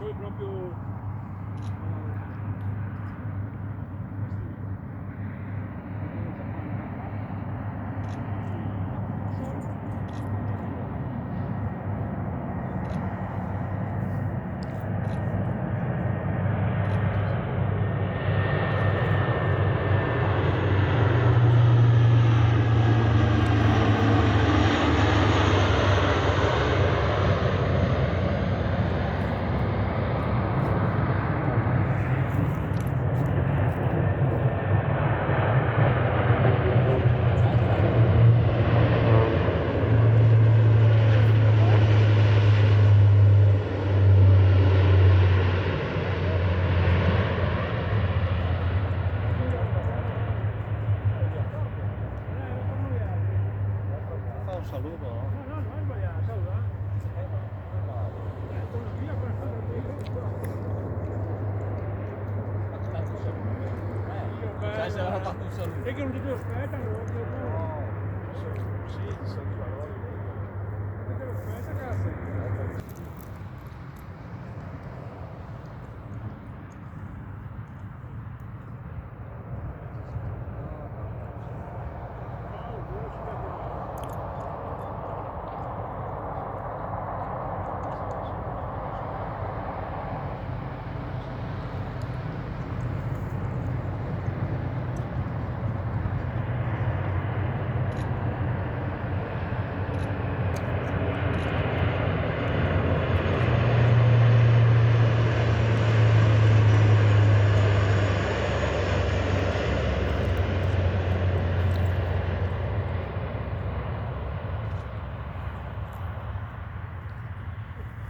poi proprio un saluto. no, non è sbagliato, saluta. Torno via per Sai se aveva fatto un saluto. e che non ti devo aspettare,